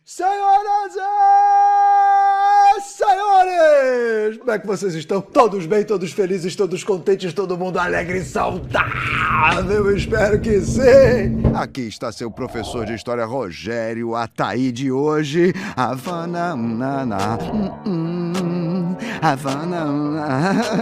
Senhoras e senhores! Como é que vocês estão? Todos bem, todos felizes, todos contentes, todo mundo alegre e saudável? Eu espero que sim! Aqui está seu professor de História, Rogério Ataíde, hoje. Havana, Havana.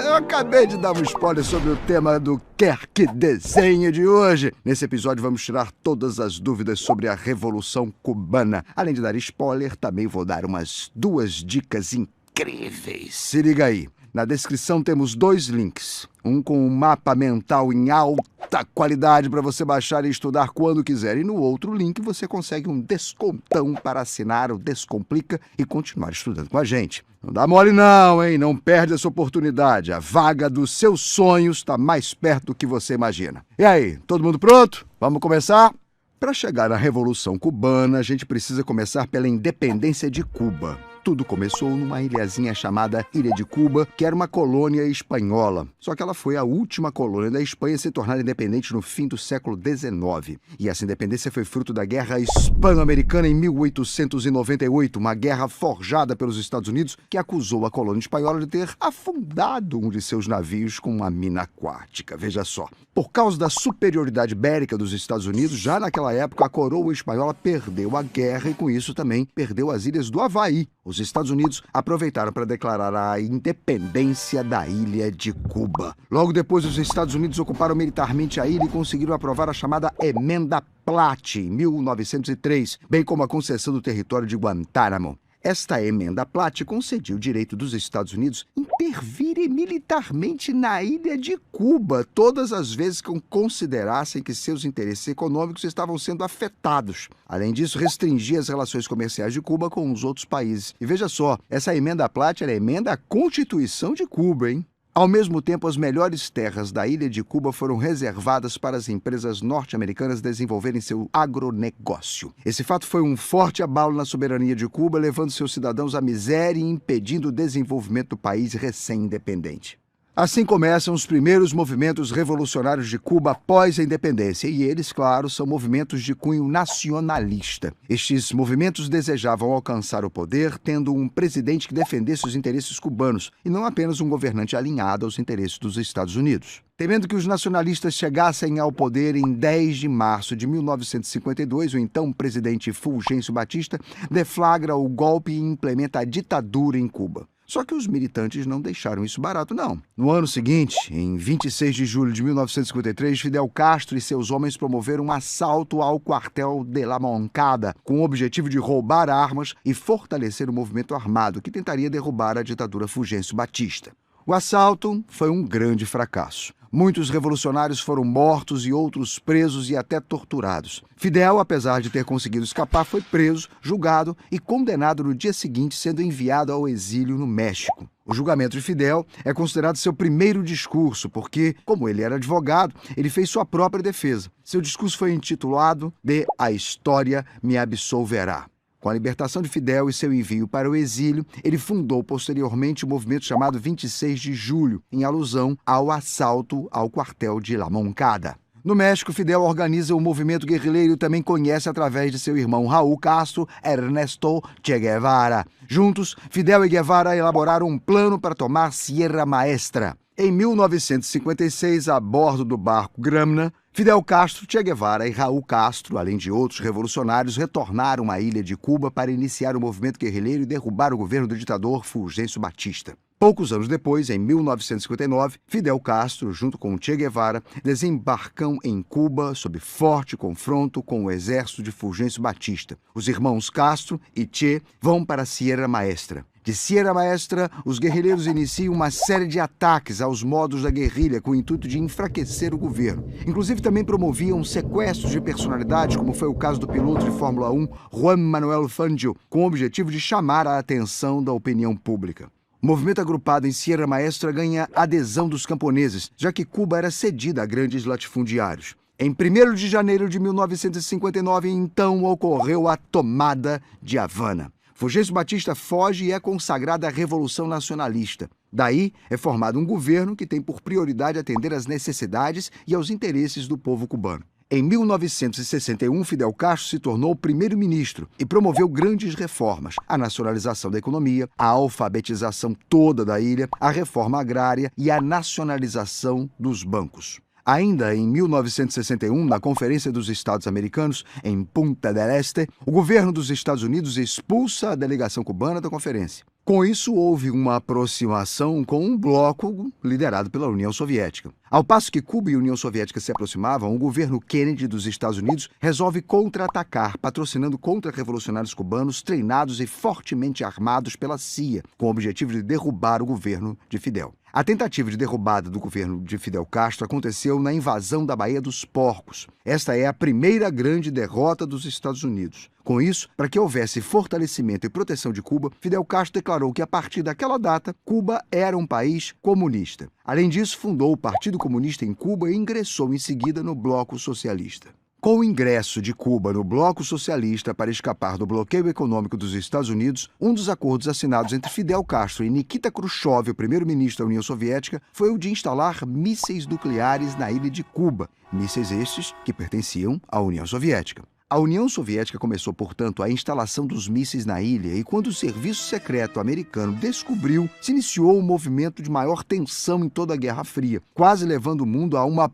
Eu acabei de dar um spoiler sobre o tema do Quer Que Desenhe de hoje. Nesse episódio vamos tirar todas as dúvidas sobre a Revolução Cubana. Além de dar spoiler, também vou dar umas 2 dicas incríveis. Se liga aí. Na descrição temos 2 links. Um com um mapa mental em alta qualidade para você baixar e estudar quando quiser. E no outro link você consegue um descontão para assinar o Descomplica e continuar estudando com a gente. Não dá mole não, hein? Não perde essa oportunidade. A vaga dos seus sonhos está mais perto do que você imagina. E aí, todo mundo pronto? Vamos começar? Para chegar à Revolução Cubana, a gente precisa começar pela independência de Cuba. Tudo começou numa ilhazinha chamada Ilha de Cuba, que era uma colônia espanhola. Só que ela foi a última colônia da Espanha a se tornar independente no fim do século XIX. E essa independência foi fruto da Guerra Hispano-Americana em 1898, uma guerra forjada pelos Estados Unidos que acusou a colônia espanhola de ter afundado um de seus navios com uma mina aquática. Veja só. Por causa da superioridade bélica dos Estados Unidos, já naquela época a coroa espanhola perdeu a guerra e com isso também perdeu as ilhas do Havaí. Os Estados Unidos aproveitaram para declarar a independência da ilha de Cuba. Logo depois, os Estados Unidos ocuparam militarmente a ilha e conseguiram aprovar a chamada Emenda Platt, em 1903, bem como a concessão do território de Guantánamo. Esta Emenda Platt concedia o direito dos Estados Unidos intervirem militarmente na ilha de Cuba todas as vezes que considerassem que seus interesses econômicos estavam sendo afetados. Além disso, restringia as relações comerciais de Cuba com os outros países. E veja só, essa Emenda Platt era a emenda à Constituição de Cuba, hein? Ao mesmo tempo, as melhores terras da ilha de Cuba foram reservadas para as empresas norte-americanas desenvolverem seu agronegócio. Esse fato foi um forte abalo na soberania de Cuba, levando seus cidadãos à miséria e impedindo o desenvolvimento do país recém-independente. Assim começam os primeiros movimentos revolucionários de Cuba após a independência, e eles, claro, são movimentos de cunho nacionalista. Estes movimentos desejavam alcançar o poder tendo um presidente que defendesse os interesses cubanos, e não apenas um governante alinhado aos interesses dos Estados Unidos. Temendo que os nacionalistas chegassem ao poder em 10 de março de 1952, o então presidente Fulgêncio Batista deflagra o golpe e implementa a ditadura em Cuba. Só que os militantes não deixaram isso barato, não. No ano seguinte, em 26 de julho de 1953, Fidel Castro e seus homens promoveram um assalto ao quartel de La Moncada, com o objetivo de roubar armas e fortalecer o movimento armado que tentaria derrubar a ditadura Fulgêncio Batista. O assalto foi um grande fracasso. Muitos revolucionários foram mortos e outros presos e até torturados. Fidel, apesar de ter conseguido escapar, foi preso, julgado e condenado no dia seguinte, sendo enviado ao exílio no México. O julgamento de Fidel é considerado seu primeiro discurso, porque, como ele era advogado, ele fez sua própria defesa. Seu discurso foi intitulado de A História Me Absolverá. Com a libertação de Fidel e seu envio para o exílio, ele fundou posteriormente o movimento chamado 26 de Julho, em alusão ao assalto ao quartel de La Moncada. No México, Fidel organiza o movimento guerrilheiro e também conhece através de seu irmão Raul Castro, Ernesto Che Guevara. Juntos, Fidel e Guevara elaboraram um plano para tomar Sierra Maestra. Em 1956, a bordo do barco Gramna, Fidel Castro, Che Guevara e Raul Castro, além de outros revolucionários, retornaram à ilha de Cuba para iniciar o movimento guerrilheiro e derrubar o governo do ditador Fulgêncio Batista. Poucos anos depois, em 1959, Fidel Castro, junto com Che Guevara, desembarcam em Cuba sob forte confronto com o exército de Fulgêncio Batista. Os irmãos Castro e Che vão para Sierra Maestra. De Sierra Maestra, os guerrilheiros iniciam uma série de ataques aos modos da guerrilha com o intuito de enfraquecer o governo. Inclusive, também promoviam sequestros de personalidades, como foi o caso do piloto de Fórmula 1, Juan Manuel Fangio, com o objetivo de chamar a atenção da opinião pública. O movimento agrupado em Sierra Maestra ganha adesão dos camponeses, já que Cuba era cedida a grandes latifundiários. Em 1º de janeiro de 1959, então, ocorreu a tomada de Havana. Fulgêncio Batista foge e é consagrado à Revolução Nacionalista. Daí é formado um governo que tem por prioridade atender às necessidades e aos interesses do povo cubano. Em 1961, Fidel Castro se tornou primeiro-ministro e promoveu grandes reformas: a nacionalização da economia, a alfabetização toda da ilha, a reforma agrária e a nacionalização dos bancos. Ainda em 1961, na Conferência dos Estados Americanos, em Punta del Este, o governo dos Estados Unidos expulsa a delegação cubana da conferência. Com isso, houve uma aproximação com um bloco liderado pela União Soviética. Ao passo que Cuba e a União Soviética se aproximavam, o governo Kennedy dos Estados Unidos resolve contra-atacar, patrocinando contra-revolucionários cubanos treinados e fortemente armados pela CIA, com o objetivo de derrubar o governo de Fidel. A tentativa de derrubada do governo de Fidel Castro aconteceu na invasão da Baía dos Porcos. Esta é a primeira grande derrota dos Estados Unidos. Com isso, para que houvesse fortalecimento e proteção de Cuba, Fidel Castro declarou que, a partir daquela data, Cuba era um país comunista. Além disso, fundou o Partido Comunista em Cuba e ingressou em seguida no Bloco Socialista. Com o ingresso de Cuba no Bloco Socialista para escapar do bloqueio econômico dos Estados Unidos, um dos acordos assinados entre Fidel Castro e Nikita Khrushchev, o primeiro-ministro da União Soviética, foi o de instalar mísseis nucleares na ilha de Cuba, mísseis estes que pertenciam à União Soviética. A União Soviética começou, portanto, a instalação dos mísseis na ilha e, quando o Serviço Secreto americano descobriu, se iniciou um movimento de maior tensão em toda a Guerra Fria, quase levando o mundo a uma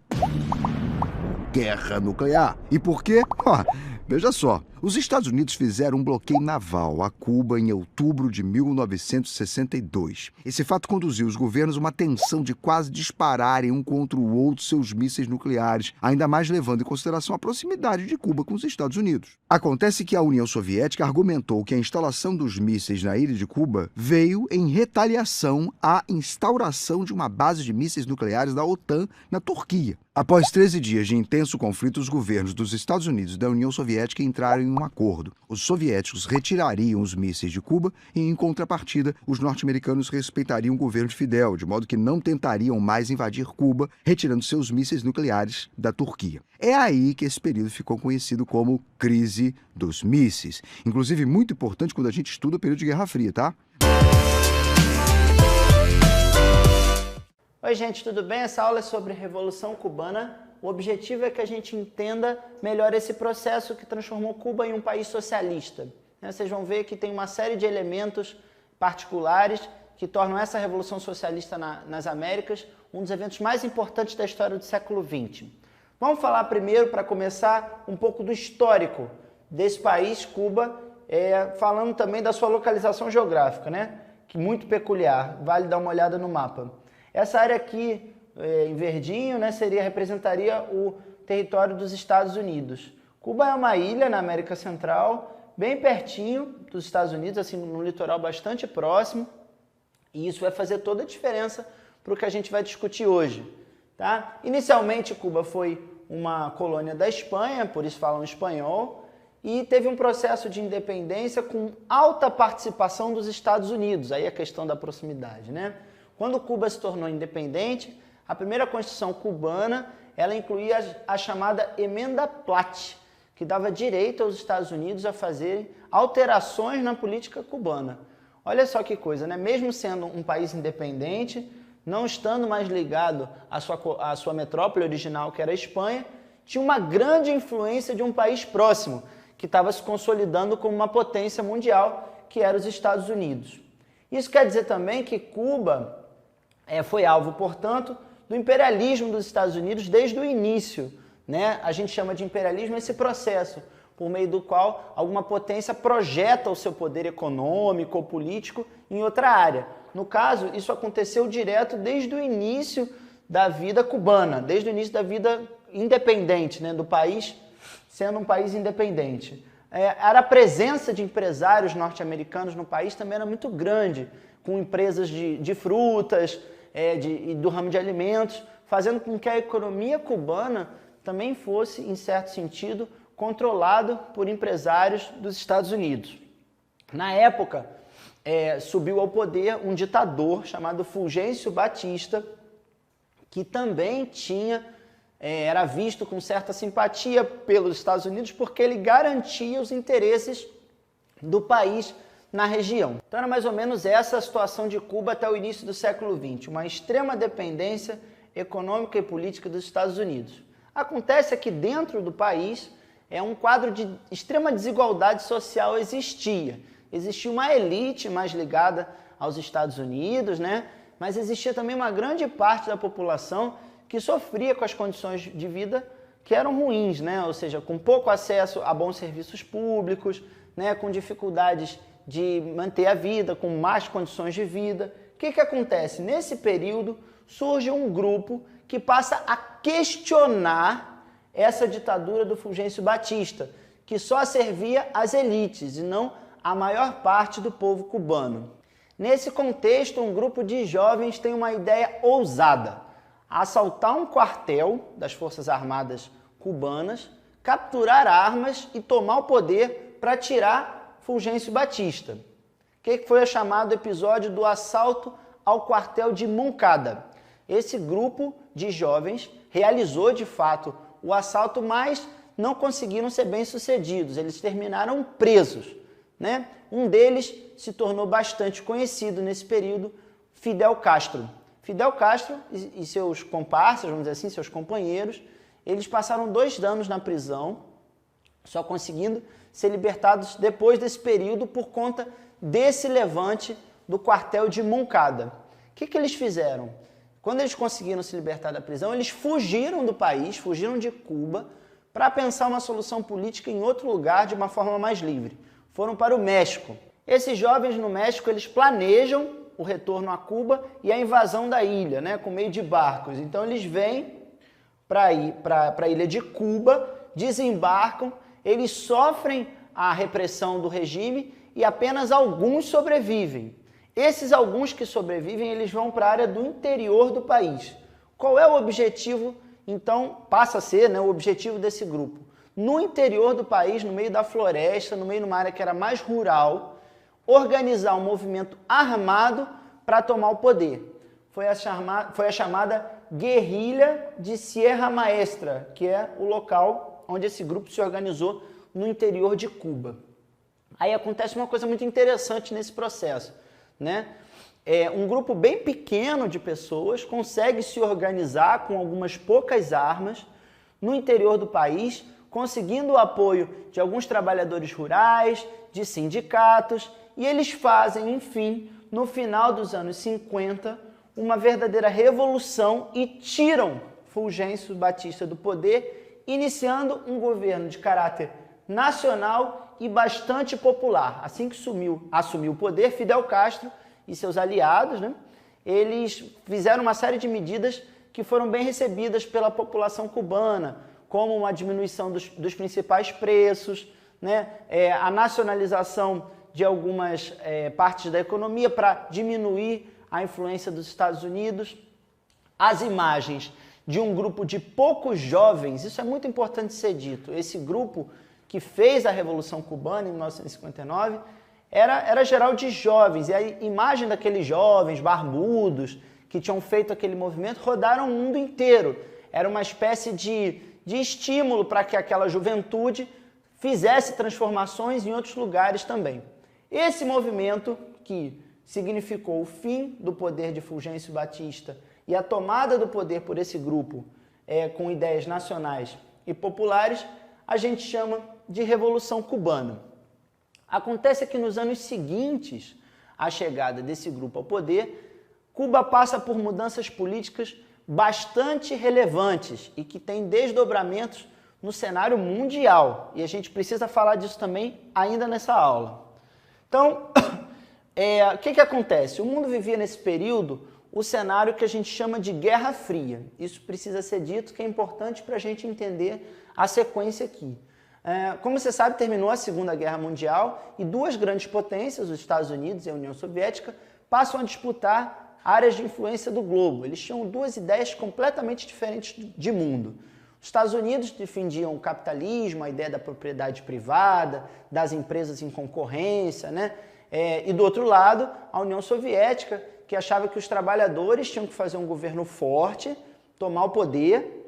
guerra nuclear. E por quê? Veja só, os Estados Unidos fizeram um bloqueio naval a Cuba em outubro de 1962. Esse fato conduziu os governos a uma tensão de quase dispararem um contra o outro seus mísseis nucleares, ainda mais levando em consideração a proximidade de Cuba com os Estados Unidos. Acontece que a União Soviética argumentou que a instalação dos mísseis na ilha de Cuba veio em retaliação à instauração de uma base de mísseis nucleares da OTAN na Turquia. Após 13 dias de intenso conflito, os governos dos Estados Unidos e da União Soviética entraram em um acordo. Os soviéticos retirariam os mísseis de Cuba e, em contrapartida, os norte-americanos respeitariam o governo de Fidel, de modo que não tentariam mais invadir Cuba, retirando seus mísseis nucleares da Turquia. É aí que esse período ficou conhecido como Crise dos Mísseis. Inclusive, muito importante quando a gente estuda o período de Guerra Fria, tá? Oi gente, tudo bem? Essa aula é sobre Revolução Cubana. O objetivo é que a gente entenda melhor esse processo que transformou Cuba em um país socialista. Vocês vão ver que tem uma série de elementos particulares que tornam essa Revolução Socialista nas Américas um dos eventos mais importantes da história do século XX. Vamos falar primeiro, para começar, um pouco do histórico desse país, Cuba, falando também da sua localização geográfica, né? Que é muito peculiar, vale dar uma olhada no mapa. Essa área aqui, em verdinho, né, representaria o território dos Estados Unidos. Cuba é uma ilha na América Central, bem pertinho dos Estados Unidos, assim, num litoral bastante próximo, e isso vai fazer toda a diferença para o que a gente vai discutir hoje. Tá? Inicialmente, Cuba foi uma colônia da Espanha, por isso falam espanhol, e teve um processo de independência com alta participação dos Estados Unidos, aí a questão da proximidade, né? Quando Cuba se tornou independente, a primeira Constituição cubana, ela incluía a chamada Emenda Platt, que dava direito aos Estados Unidos a fazerem alterações na política cubana. Olha só que coisa, né? Mesmo sendo um país independente, não estando mais ligado à sua metrópole original, que era a Espanha, tinha uma grande influência de um país próximo, que estava se consolidando como uma potência mundial, que era os Estados Unidos. Isso quer dizer também que Cuba foi alvo, portanto, do imperialismo dos Estados Unidos desde o início, né? A gente chama de imperialismo esse processo, por meio do qual alguma potência projeta o seu poder econômico ou político em outra área. No caso, isso aconteceu direto desde o início da vida cubana, desde o início da vida independente, né, do país, sendo um país independente. A presença de empresários norte-americanos no país também era muito grande, com empresas de frutas, e do ramo de alimentos, fazendo com que a economia cubana também fosse, em certo sentido, controlado por empresários dos Estados Unidos. Na época, subiu ao poder um ditador chamado Fulgêncio Batista, que também era visto com certa simpatia pelos Estados Unidos, porque ele garantia os interesses do país na região. Então era mais ou menos essa a situação de Cuba até o início do século XX, uma extrema dependência econômica e política dos Estados Unidos. Acontece que dentro do país um quadro de extrema desigualdade social existia. Existia uma elite mais ligada aos Estados Unidos, né? Mas existia também uma grande parte da população que sofria com as condições de vida que eram ruins, né? Ou seja, com pouco acesso a bons serviços públicos, né? Com dificuldades de manter a vida, com más condições de vida. O que acontece? Nesse período surge um grupo que passa a questionar essa ditadura do Fulgêncio Batista, que só servia às elites e não à maior parte do povo cubano. Nesse contexto, um grupo de jovens tem uma ideia ousada: assaltar um quartel das Forças Armadas cubanas, capturar armas e tomar o poder para tirar Fulgêncio Batista. O que foi chamado episódio do assalto ao quartel de Moncada. Esse grupo de jovens realizou de fato o assalto, mas não conseguiram ser bem-sucedidos. Eles terminaram presos, né? Um deles se tornou bastante conhecido nesse período, Fidel Castro. Fidel Castro e seus comparsas, vamos dizer assim, seus companheiros, eles passaram 2 anos na prisão, só conseguindo ser libertados depois desse período por conta desse levante do quartel de Moncada. O que eles fizeram? Quando eles conseguiram se libertar da prisão, eles fugiram do país, fugiram de Cuba, para pensar uma solução política em outro lugar de uma forma mais livre. Foram para o México. Esses jovens no México, eles planejam o retorno a Cuba e a invasão da ilha, né, com meio de barcos. Então eles vêm para a ilha de Cuba, desembarcam, eles sofrem a repressão do regime e apenas alguns sobrevivem. Esses alguns que sobrevivem, eles vão para a área do interior do país. Qual é o objetivo, então, passa a ser, né, o objetivo desse grupo? No interior do país, no meio da floresta, no meio de uma área que era mais rural, organizar um movimento armado para tomar o poder. Foi a chamada Guerrilha de Sierra Maestra, que é o local onde esse grupo se organizou no interior de Cuba. Aí acontece uma coisa muito interessante nesse processo, né? Um grupo bem pequeno de pessoas consegue se organizar com algumas poucas armas no interior do país, conseguindo o apoio de alguns trabalhadores rurais, de sindicatos, e eles fazem, enfim, no final dos anos 50, uma verdadeira revolução e tiram Fulgêncio Batista do poder, iniciando um governo de caráter nacional e bastante popular. Assim que assumiu o poder, Fidel Castro e seus aliados, né, eles fizeram uma série de medidas que foram bem recebidas pela população cubana, como uma diminuição dos principais preços, né, a nacionalização de algumas partes da economia para diminuir a influência dos Estados Unidos. As imagens de um grupo de poucos jovens, isso é muito importante ser dito, esse grupo que fez a Revolução Cubana em 1959 era geral de jovens, e a imagem daqueles jovens barbudos que tinham feito aquele movimento rodaram o mundo inteiro. Era uma espécie de estímulo para que aquela juventude fizesse transformações em outros lugares também. Esse movimento, que significou o fim do poder de Fulgêncio Batista e a tomada do poder por esse grupo com ideias nacionais e populares, a gente chama de Revolução Cubana. Acontece que nos anos seguintes à chegada desse grupo ao poder, Cuba passa por mudanças políticas bastante relevantes e que têm desdobramentos no cenário mundial. E a gente precisa falar disso também ainda nessa aula. Então, o que acontece? O mundo vivia nesse período o cenário que a gente chama de Guerra Fria. Isso precisa ser dito, que é importante para a gente entender a sequência aqui. Como você sabe, terminou a Segunda Guerra Mundial e duas grandes potências, os Estados Unidos e a União Soviética, passam a disputar áreas de influência do globo. Eles tinham duas ideias completamente diferentes de mundo. Os Estados Unidos defendiam o capitalismo, a ideia da propriedade privada, das empresas em concorrência, né? E do outro lado, a União Soviética, que achava que os trabalhadores tinham que fazer um governo forte, tomar o poder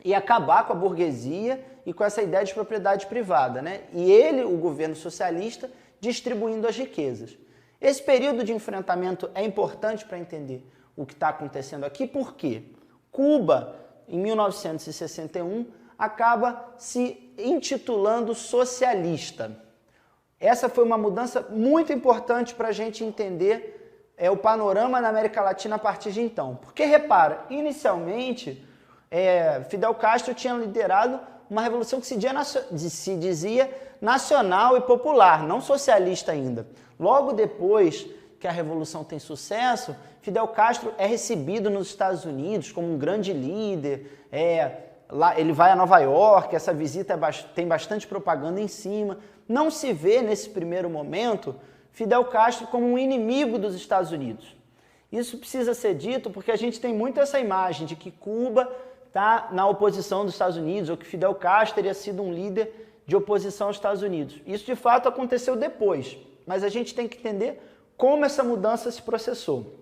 e acabar com a burguesia e com essa ideia de propriedade privada, né? E ele, o governo socialista, distribuindo as riquezas. Esse período de enfrentamento é importante para entender o que está acontecendo aqui, porque Cuba, em 1961, acaba se intitulando socialista. Essa foi uma mudança muito importante para a gente entender o panorama na América Latina a partir de então. Porque, repara, inicialmente, Fidel Castro tinha liderado uma revolução que se dizia nacional e popular, não socialista ainda. Logo depois que a revolução tem sucesso, Fidel Castro é recebido nos Estados Unidos como um grande líder, lá, ele vai a Nova York, essa visita tem bastante propaganda em cima. Não se vê, nesse primeiro momento, Fidel Castro como um inimigo dos Estados Unidos. Isso precisa ser dito porque a gente tem muito essa imagem de que Cuba está na oposição dos Estados Unidos, ou que Fidel Castro teria sido um líder de oposição aos Estados Unidos. Isso, de fato, aconteceu depois, mas a gente tem que entender como essa mudança se processou.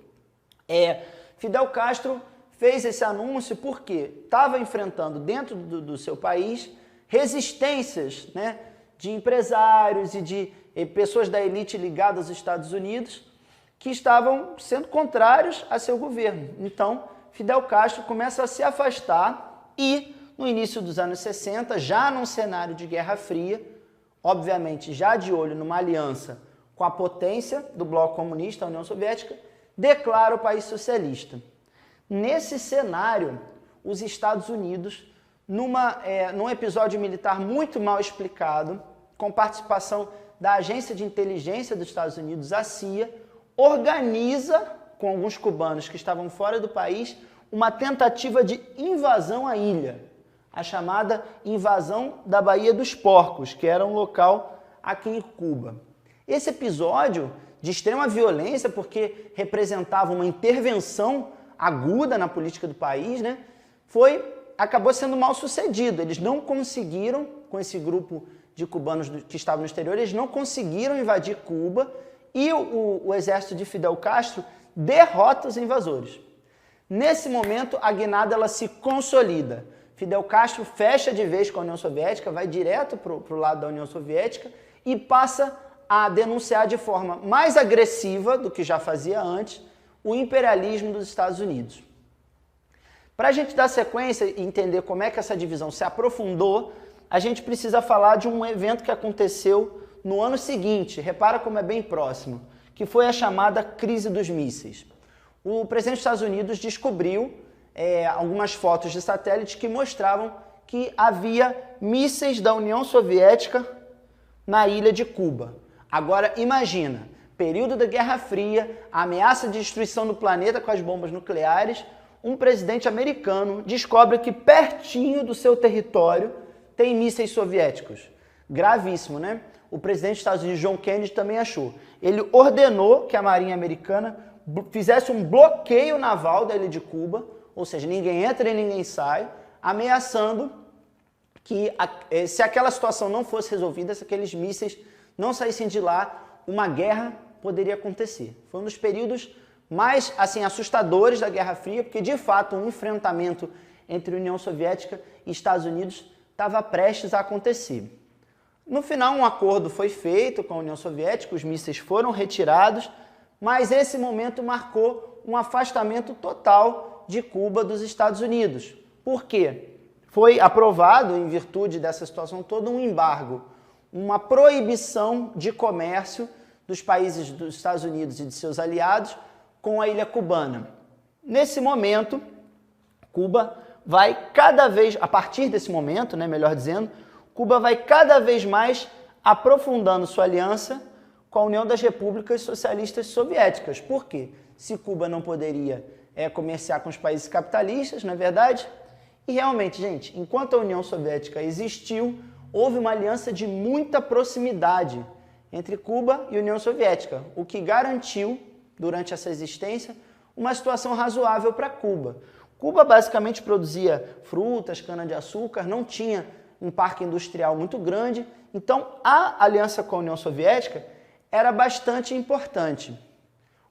Fidel Castro fez esse anúncio porque estava enfrentando dentro do seu país resistências, né, de empresários e de pessoas da elite ligadas aos Estados Unidos que estavam sendo contrários a seu governo. Então, Fidel Castro começa a se afastar e, no início dos anos 60, já num cenário de Guerra Fria, obviamente já de olho numa aliança com a potência do bloco comunista, a União Soviética, declara o país socialista. Nesse cenário, os Estados Unidos, num episódio militar muito mal explicado, com participação da Agência de Inteligência dos Estados Unidos, a CIA, organiza, com alguns cubanos que estavam fora do país, uma tentativa de invasão à ilha, a chamada invasão da Baía dos Porcos, que era um local aqui em Cuba. Esse episódio de extrema violência, porque representava uma intervenção aguda na política do país, né, acabou sendo mal sucedido. Eles não conseguiram, com esse grupo de cubanos que estavam no exterior, eles não conseguiram invadir Cuba e o exército de Fidel Castro derrota os invasores. Nesse momento, a guinada ela se consolida. Fidel Castro fecha de vez com a União Soviética, vai direto para o lado da União Soviética e passa a denunciar de forma mais agressiva do que já fazia antes o imperialismo dos Estados Unidos. Para a gente dar sequência e entender como é que essa divisão se aprofundou, a gente precisa falar de um evento que aconteceu no ano seguinte, repara como é bem próximo, que foi a chamada crise dos mísseis. O presidente dos Estados Unidos descobriu algumas fotos de satélite que mostravam que havia mísseis da União Soviética na ilha de Cuba. Agora imagina, período da Guerra Fria, a ameaça de destruição do planeta com as bombas nucleares, um presidente americano descobre que pertinho do seu território tem mísseis soviéticos. Gravíssimo, né? O presidente dos Estados Unidos, John Kennedy, também achou. Ele ordenou que a Marinha Americana fizesse um bloqueio naval da ilha de Cuba, ou seja, ninguém entra e ninguém sai, ameaçando que, se aquela situação não fosse resolvida, se aqueles mísseis não saíssem de lá, uma guerra poderia acontecer. Foi um dos períodos mais assustadores da Guerra Fria, porque, de fato, um enfrentamento entre União Soviética e Estados Unidos estava prestes a acontecer. No final, um acordo foi feito com a União Soviética, os mísseis foram retirados, mas esse momento marcou um afastamento total de Cuba dos Estados Unidos. Por quê? Foi aprovado, em virtude dessa situação toda, um embargo, uma proibição de comércio dos países dos Estados Unidos e de seus aliados com a ilha cubana. Nesse momento, Cuba vai cada vez, a partir desse momento, né, melhor dizendo, Cuba vai cada vez mais aprofundando sua aliança com a União das Repúblicas Socialistas Soviéticas. Por quê? Se Cuba não poderia comerciar com os países capitalistas, não é verdade? E realmente, gente, enquanto a União Soviética existiu, houve uma aliança de muita proximidade entre Cuba e União Soviética, o que garantiu, durante essa existência, uma situação razoável para Cuba. Cuba basicamente produzia frutas, cana-de-açúcar, não tinha um parque industrial muito grande, então a aliança com a União Soviética era bastante importante.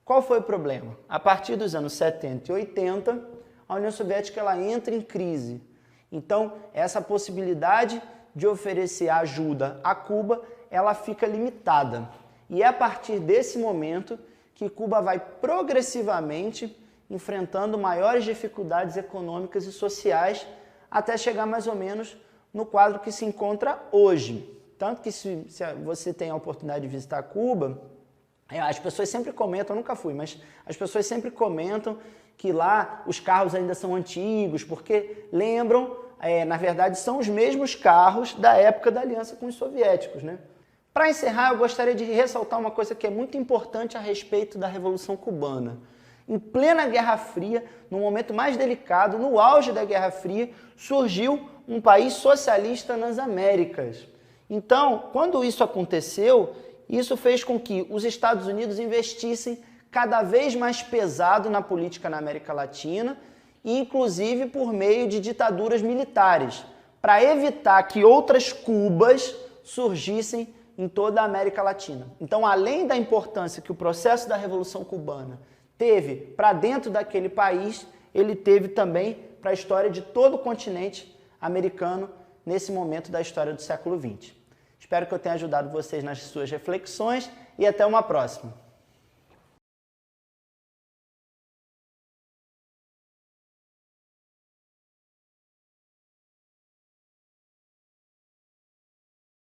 Qual foi o problema? A partir dos anos 70 e 80, a União Soviética ela entra em crise. Então, essa possibilidade de oferecer ajuda a Cuba, ela fica limitada. e é a partir desse momento que Cuba vai progressivamente enfrentando maiores dificuldades econômicas e sociais até chegar mais ou menos no quadro que se encontra hoje. Tanto que se você tem a oportunidade de visitar Cuba, as pessoas sempre comentam, eu nunca fui, mas as pessoas sempre comentam que lá os carros ainda são antigos, porque lembram, na verdade, são os mesmos carros da época da aliança com os soviéticos, né? Para encerrar, eu gostaria de ressaltar uma coisa que é muito importante a respeito da Revolução Cubana. Em plena Guerra Fria, no momento mais delicado, no auge da Guerra Fria, surgiu um país socialista nas Américas. Então, quando isso aconteceu, isso fez com que os Estados Unidos investissem cada vez mais pesado na política na América Latina, inclusive por meio de ditaduras militares, para evitar que outras Cubas surgissem em toda a América Latina. Então, além da importância que o processo da Revolução Cubana teve para dentro daquele país, ele teve também para a história de todo o continente americano nesse momento da história do século XX. Espero que eu tenha ajudado vocês nas suas reflexões e até uma próxima.